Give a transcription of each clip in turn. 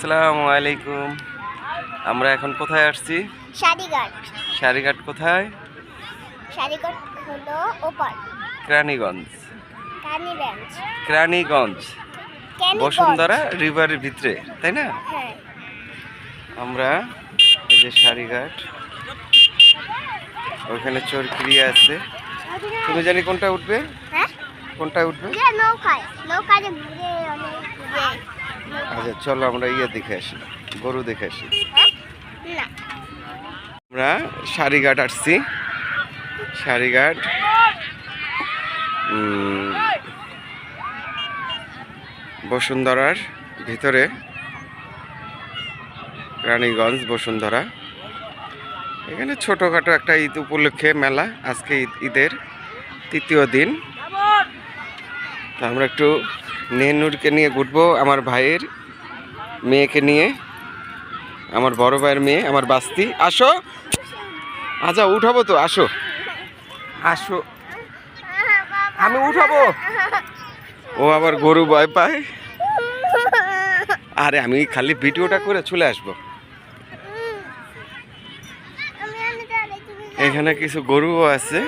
আসসালামু আলাইকুম। আমরা এখন কোথায় আসছি? সারিঘাট। সারিঘাট কোথায়? সারিঘাট হলো ওপার। কেরানীগঞ্জ। কানিগঞ্জ। কেরানীগঞ্জ বসুন্ধরা রিভারের ভিতরে, তাই না? হ্যাঁ। আমরা এই যে সারিঘাট, ওইখানে চরকিরিয়া আছে। তুমি জানি কোনটা উঠবে? হ্যাঁ, কোনটা উঠবে? নৌকায় নৌকায় ঘুরে অনেক ঘুরে। আচ্ছা চলো আমরা দেখে আসি, গরু দেখে আসি। না, আমরা সারিঘাট আসছি। সারিঘাট বসুন্ধরার ভিতরে, রানীগঞ্জ বসুন্ধরা। এখানে ছোটোখাটো একটা ঈদ উপলক্ষে মেলা। আজকে ঈদের তৃতীয় দিন। তো আমরা একটু নেনুরকে নিয়ে ঘুরবো, আমার ভাইয়ের মেয়েকে নিয়ে, আমার বড় ভাইয়ের মেয়ে, আমার বাস্তি। আসো, আচ্ছা উঠাবো তো, আসো আসো, আমি উঠাবো। ও আবার গরু ভয় পায়। আরে আমি খালি ভিডিওটা করে চলে আসবো। এখানে কিছু গরুও আছে,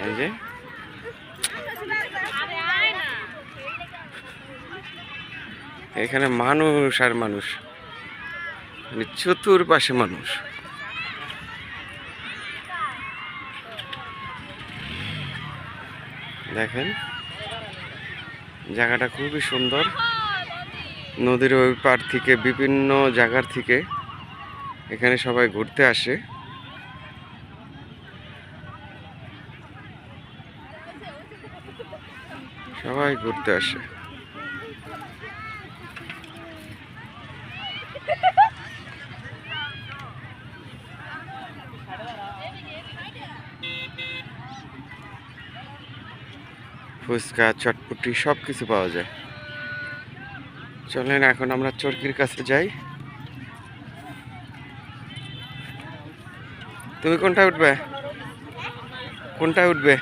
এই যে এখানে মানুষ আর মানুষ, মানে চতুর্পাশে মানুষ। দেখেন জায়গাটা খুবই সুন্দর। নদীর ওই পার থেকে বিভিন্ন জায়গার থেকে এখানে সবাই ঘুরতে আসে। সবাই ঘুরতে আসে। ফুচকা, চটপটি সব কিছু পাওয়া যায়। চলেন এখন আমরা চরকির কাছে যাই। তুমি কোনটা উঠবে? কোনটা উঠবে?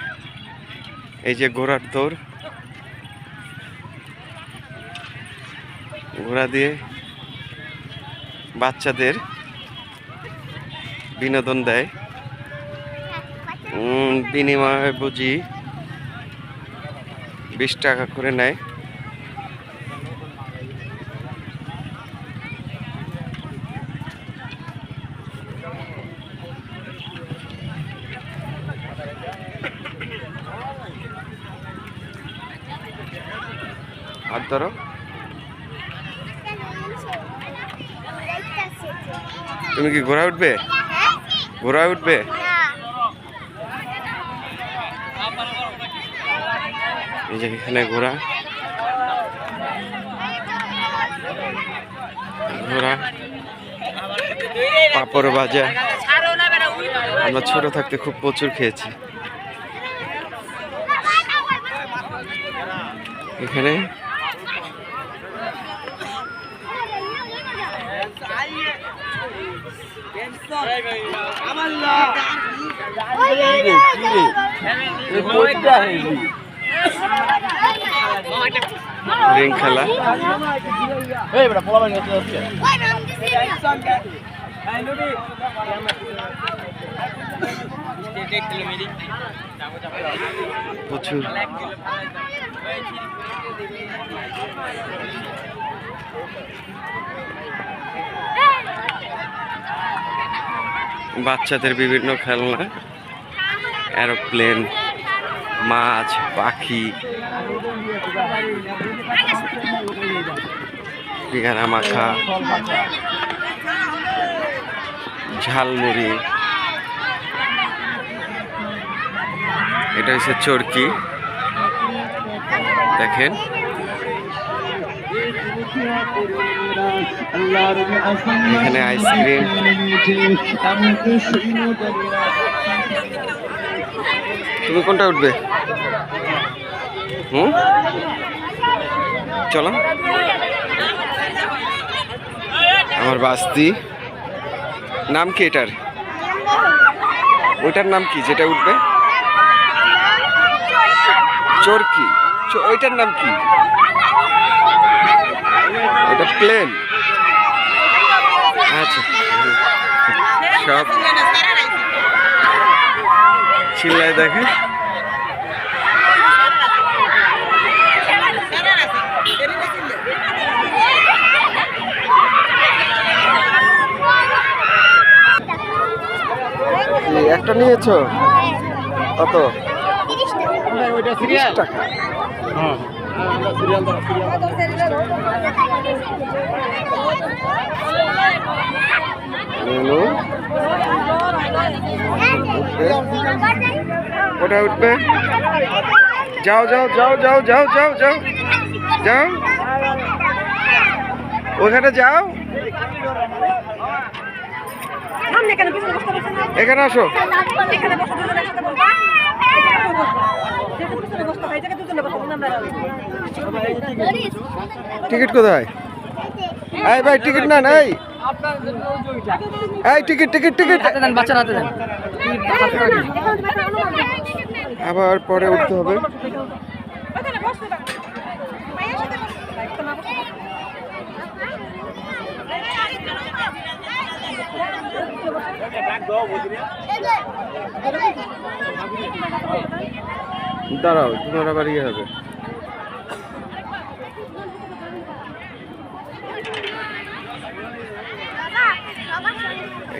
এই যে ঘোড়ার দৌড়, ঘোড়া দিয়ে বাচ্চাদের বিনোদন দেয়। বিনিময়ে বুঝি 20 টাকা করে নেয়। হাত ধরো। তুমি কি ঘোড়া উঠবে? ঘোড়া উঠবে? এই যে এখানে ঘোড়া, ঘোড়া, পাপড় ভাজা। আমরা ছোট থাকতে খুব প্রচুর খেয়েছি। এখানে রিং খেলা। প্রচুর বাচ্চাদের বিভিন্ন খেলনা, এরোপ্লেন, মাছ, পাখি, পিয়ারা মাখা, ঝালমুড়ি। এটা হচ্ছে চরকি। দেখেন এখানে আইসক্রিম। তুমি কোনটা উঠবে? চলো। আমার বাস্তি। নাম কি এটার? ওইটার নাম কি যেটা উঠবে? চরকি। ওইটার নাম কি? প্লেন। আচ্ছা, সব চিল্লায় দেখে। একটা নিয়েছো কত? 30 টাকা। মেনু ওটা উঠবে। যাও যাও যাও যাও যাও যাও যাও যাও, ওখানে যাও, এখানে আসো। টিকিট কোথায়? এই ভাই টিকিট নেন। এই টিকিট টিকিট টিকিট বাচ্চার হাতে দেন। আবার পরে উঠতে হবে। দাঁড়াও, তোমার আবার ইয়ে হবে।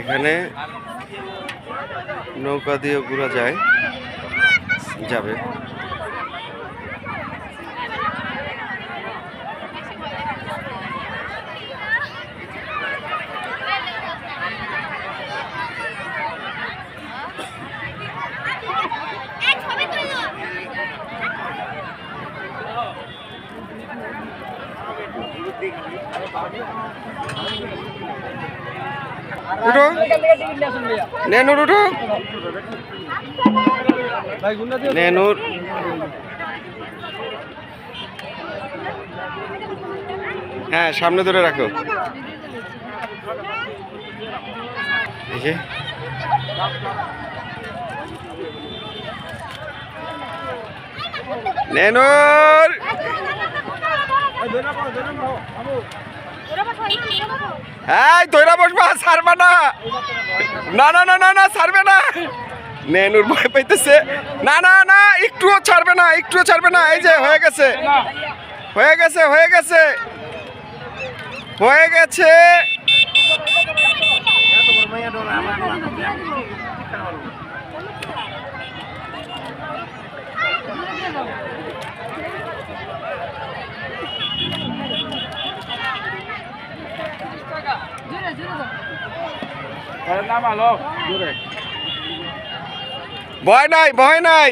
এখানে নৌকা দিয়ে ঘোরা যায়, যাবে। উঠো নেনুর, উঠো নেনুর। হ্যাঁ, সামনে ধরে রাখো। এই যে নেনুর, হ্যাঁ ধৈরা বসবা, ছাড়বা না। না না না না না, ছাড়বে না। নেনুর ভয় পাইতেছে। না না না, একটুও ছাড়বে না, একটুও ছাড়বে না। এই যে হয়ে গেছে, হয়ে গেছে, হয়ে গেছে, হয়ে গেছে। ভয় নাই, ভয় নাই।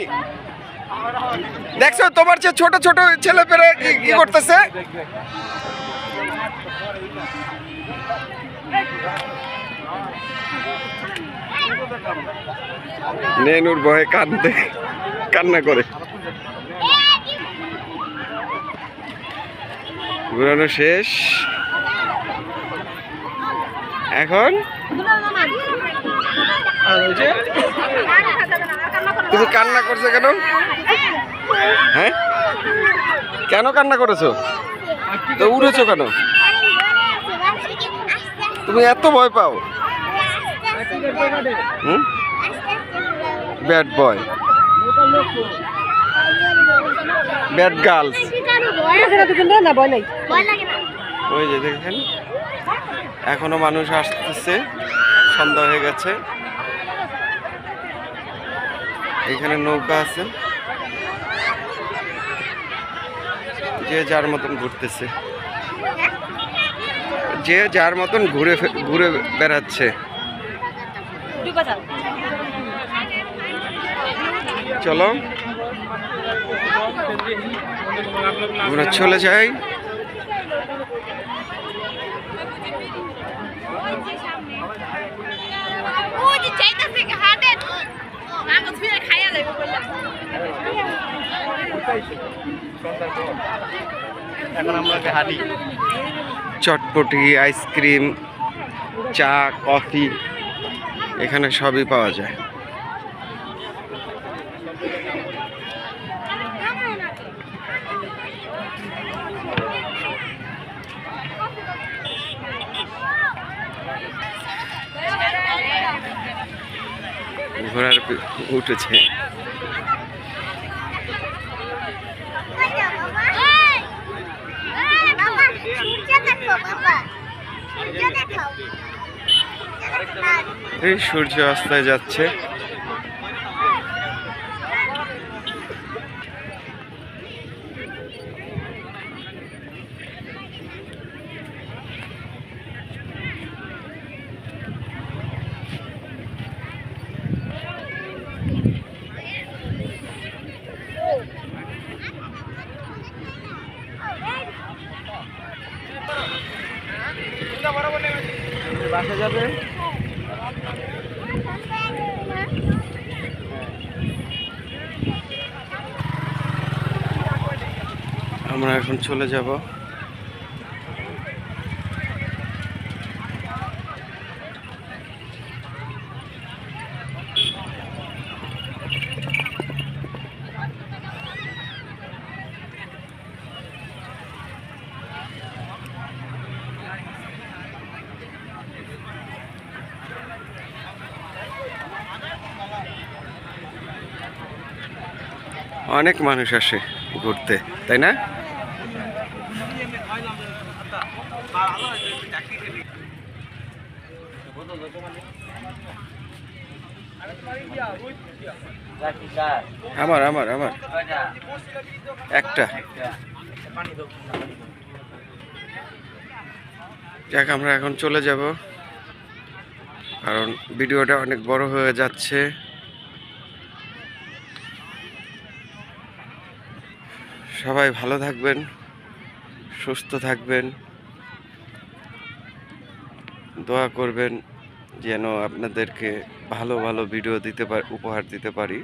দেখছো তোমার যে ছোট ছোট ছেলে পেলে কি করতেছে। নেনুর ভয়ে কান্না করে। ঘুরানো শেষ। এখন তুমি কান্না করছো কেন? হ্যাঁ, কেন কান্না করেছো? তো উঠেছো কেন? তুমি এত ভয় পাও? Bad boy, bad girls. ওই যে দেখেন, এখনো মানুষ আসতেছে, সন্ধ্যা হয়ে গেছে। এখানে নৌকা আছে, যে যার মতন ঘুরতেছে, যে যার মতন ঘুরে ঘুরে বেড়াচ্ছে। চলো আমরা চলে যাই। চটপটি, আইসক্রিম, চা, কফি এখানে সবই পাওয়া যায়। ঘোড়ার উঠেছে। বাবা সূর্য দেখো বাবা সূর্য দেখো এই সূর্য অস্তায় যাচ্ছে। বাসা যাবে। আমরা এখন চলে যাব। অনেক মানুষ আসে ঘুরতে, তাই না? আমার আমার আমার একটা। যাক, আমরা এখন চলে যাব, কারণ ভিডিওটা অনেক বড় হয়ে যাচ্ছে। সবাই ভালো থাকবেন, সুস্থ থাকবেন, দোয়া করবেন যেন আপনাদেরকে ভালো ভালো ভিডিও উপহার দিতে পারি।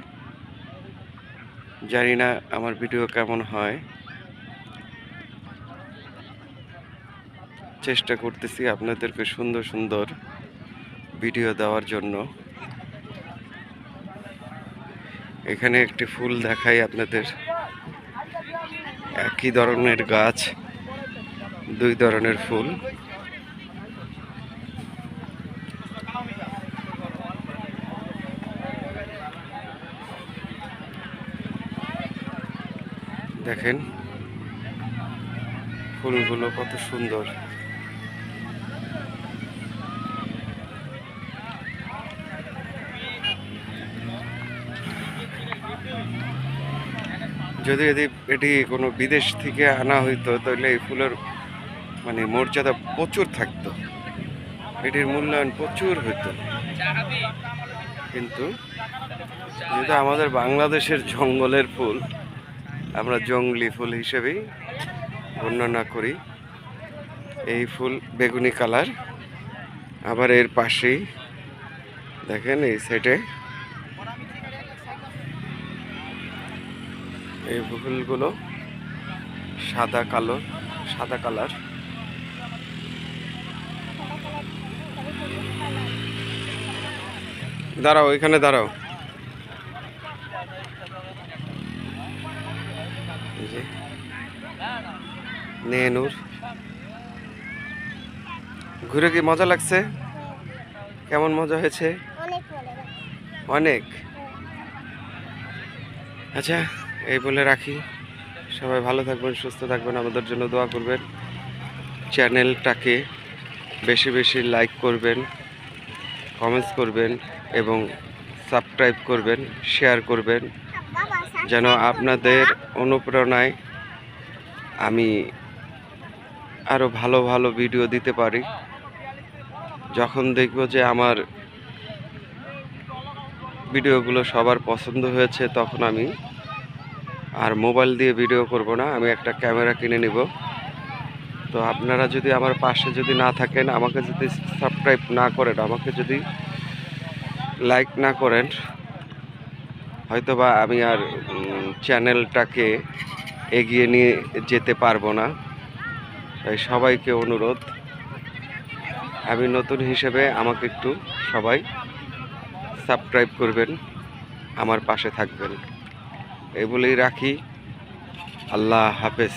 জানি না আমার ভিডিও কেমন হয়, চেষ্টা করতেছি আপনাদেরকে সুন্দর সুন্দর ভিডিও দেওয়ার জন্য। এখানে একটি ফুল দেখাই আপনাদের। একই ধরনের গাছ, দুই ধরনের ফুল। দেখেন ফুলগুলো কত সুন্দর। যদি এটি কোনো বিদেশ থেকে আনা হইতো তাহলে এই ফুলের মানে মর্যাদা প্রচুর থাকতো, এটির মূল্যায়ন প্রচুর হইতো। কিন্তু যেহেতু আমাদের বাংলাদেশের জঙ্গলের ফুল, আমরা জঙ্গলি ফুল হিসেবেই বর্ণনা করি। এই ফুল বেগুনি কালার। আবার এর পাশেই দেখেন এই সাইডে এই ফুলগুলো সাদা কালার। দাঁড়াও, এখানে দাঁড়াও। নেনুর ঘুরে কি মজা লাগছে? কেমন মজা হয়েছে? অনেক। আচ্ছা, এই বলে রাখি। সবাই ভালো থাকবেন, সুস্থ থাকবেন, আমাদের জন্য দোয়া করবেন। চ্যানেলটাকে বেশি বেশি লাইক করবেন, কমেন্টস করবেন এবং সাবস্ক্রাইব করবেন, শেয়ার করবেন, যেন আপনাদের অনুপ্রেরণায় আমি আরও ভালো ভালো ভিডিও দিতে পারি। যখন দেখব যে আমার ভিডিওগুলো সবার পছন্দ হয়েছে, তখন আমি আর মোবাইল দিয়ে ভিডিও করব না, আমি একটা ক্যামেরা কিনে নিব। তো আপনারা যদি আমার পাশে যদি না থাকেন, আমাকে যদি সাবস্ক্রাইব না করেন, আমাকে যদি লাইক না করেন, হয়তোবা আমি আর চ্যানেলটাকে এগিয়ে নিয়ে যেতে পারবো না। তাই সবাইকে অনুরোধ, আমি নতুন হিসেবে আমাকে একটু সবাই সাবস্ক্রাইব করবেন, আমার পাশে থাকবেন। এই বলেই রাখি। আল্লাহ হাফেজ।